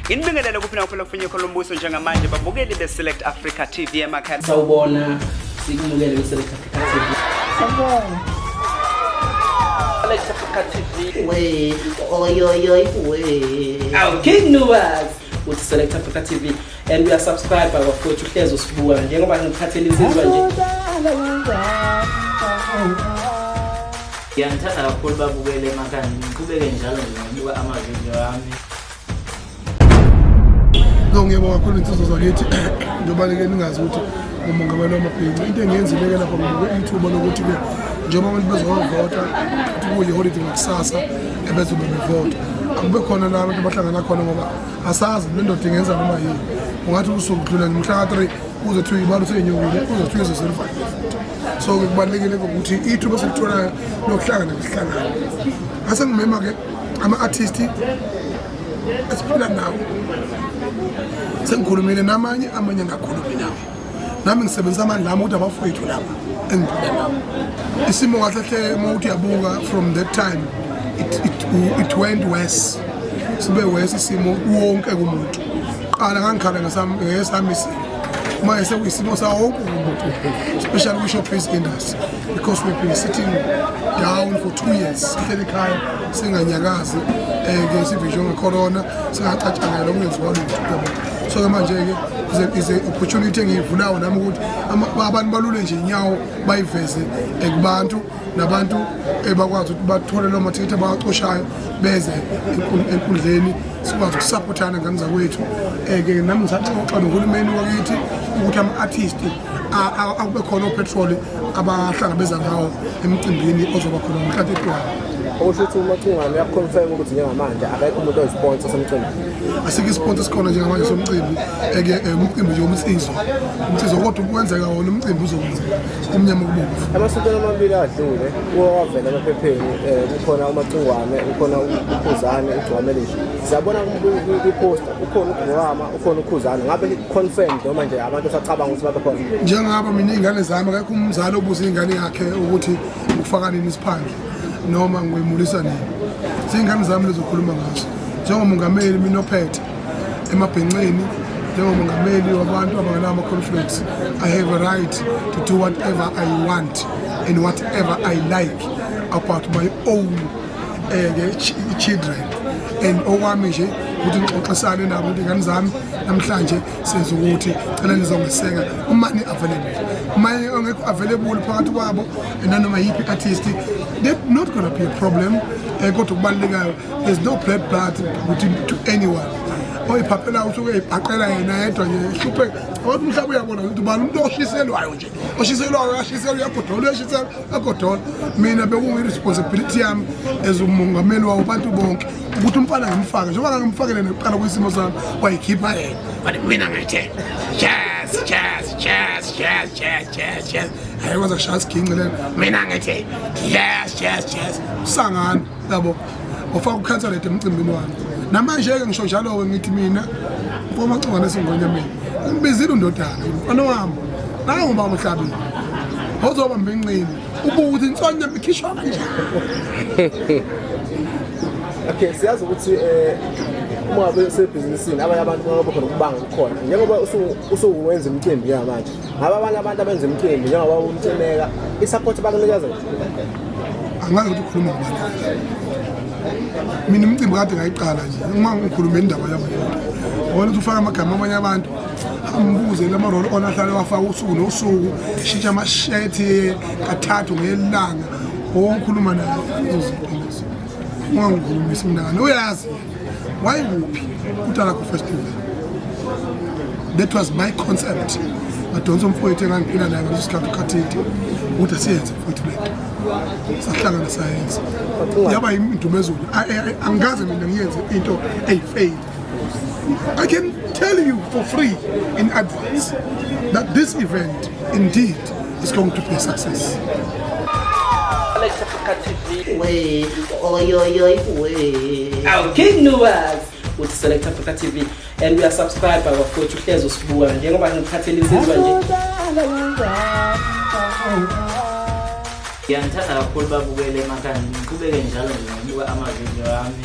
Inibingelela kuphi na kuphela kufinywe khona umbuso njengamanje babukeli beSelect Africa TV emakhaya. Sawubona sikumukele beSelect Africa TV. Sawubona. Select Africa TV. We we. Our King Nuwas with Select Africa TV and we are subscribed by bafowethu Hlezo Sibuka njengoba ngiphathele izizwa nje. Ngiyangithanda kakhulu babukele emakhaya ngiqhubeke njalo ngibuka amavideo ami. Ngiyabonga kakhulu insizwa zakithi njengoba ke ningazi ukuthi umongameli wamabhinqa into engiyenzile ke lapha ngoba ithuba lokuthi ke njengoba abantu bezovota ukuthi kuye holiday ngakusasa ebezobe bevota akube khona la abantu abahlangana khona ngoba asazi le ndoda ingenza noma yini ungathi usukudlula ngomhla ka3 uze thiwe ibalo senyukile uze thiwe ze-05 so kubalekile ukuthi ithuba selitholayo lokuhlangana nesihlangano ase ngimema ke ama-artist esiphila nawo sengikhulumile namanye amanye ngakhulumi nawo nami ngisebenzisa amandla ami ukuthi abafowethu laba engiphila nabo isimo kahle uma uthi yabuka from that time it went worse sibe worse isimo wonke kumuntu qala ngangikhala ngesami isimo uma sekuyisimo sawo wonke umuntu especially we-showbiz industry because we've been sitting down for 2 years sihleli ekhaya singanyakazi ngesivision ngecorona singacatshangela okungenziwa lutho so ke manje ke is a opportunity engiyivulayo nami ukuthi abantu balule nje inyawo bayiveze kubantu nabantu ebakwazi ukuthi bathole lo mathikithi abacoshayo beze enkundleni sikwazi ukusupportana ngani zakwethu ke nami ngisaxoxa nohulumeni wakithi ukuthi ama-artist akube khona opetrol abahlangabeza ngawo emcimbini ozoba khona ngomhla ka-31. Okusho ukuthi uMacungwane uyaconfirm ukuthi njengamanje akekho umuntu oyisponsor somcimbi. Asikho isponsor sikhona njengamanje somcimbi umcimbi nje umsizo kodwa ukwenzeka wona umcimbi uzokwenzeka umnyama kubomvu. Amasonto amabili adlule wavela emaphepheni kukhona uMacungwane ukhona uKhuzane uGcwamelile. Siyabona ku-post ukhona uGcwama ukhona uKhuzane ngabe confirmed noma nje abantu basacabanga ukuthi babe khona. Njengaba mina ingane zami akekho umzali obuza ingane yakhe ukuthi ukufaka nini isiphandle noma ngiyimulisa nini singane zami lezokhuluma ngazo njengomongameli mina ophethe emabhenqeni njengomongameli wabantu abangenama ama-conflicts I have a right to do whatever I want and whatever I like about my own children and okwami nje ukuthi ngixoxisane nabo ingane zami namhlanje senza ukuthi cela nizongiseka umani available umani ongekho available phakathi kwabo nanoma yipi artist that's not going to be a problem kodwa kubalekayo there's no blood to anyone oyiphaphela usuke ibhaqela yena yedwa nje hluphe abantu umhlaba uyabona ukuthi bani umuntu oshiselwayo nje oshiselwayo uyashiselwa uyagodola uyashiselwa uyagodola mina bekungi-responsibility yami as umongameli wawo bantu bonke ukuthi umfana ngimfake njengoba ngimfakele neqala kwisimo sami wayikhipha yena but mina ngithe yes hayi kwenza kushaya isiginci lena mina ngithe yes usangana yabo ufaka ukhanselete emcimbini wami namanje-ke ngisho njalo-ke ngithi mina uMacungwane esingonyameni ngibizile undodana mfana wami nangu ubaba Mhlabeni ozobamba inqini ubuka ukuthi insonto yami ikhishwa kanjani. Okay, siyazi ukuthi uma ngabe sebhizinisini abanye abantu ngoba khona ukubanga kukhona njengoba usuwenza imicimbi yamanje ngaba abanye abantu abenza imicimbi njengoba umtheneka isupport bakunikeza angazi ukuthi ukhuluma ngobani mina imicimbi kade ngayiqala nje uma ngikhuluma indaba yabanye wona ukuthi ufaka amagama amanye abantu ambuze lamarolo onahlale wafaka usuku nosuku shintsha amashethi kathathu ngelanga okhuluma naye uzoziqinisa ungangikhulumisi mnangane uyazi wayekuphi uTalako Festival that was my concept adonsa umfowethu engangiphila naye ngaleso sikhathi ukhatheti ukuthi asiyenze mfowethu lento sahlangana sayenza yaba yimdumezulu angikaze mina ngiyenze into eyifail. I can tell you for free in advance that this event indeed is going to be a success. Select Africa TV. We Our King Nuwas with Select Africa TV and we are subscribed by bafowethu Hlezo Sibuka njengoba ngiphathele izizwa nje. ngiyangithanda kakhulu babukele emakhaya ngiqhubeke njalo ngibuka amavideo ami.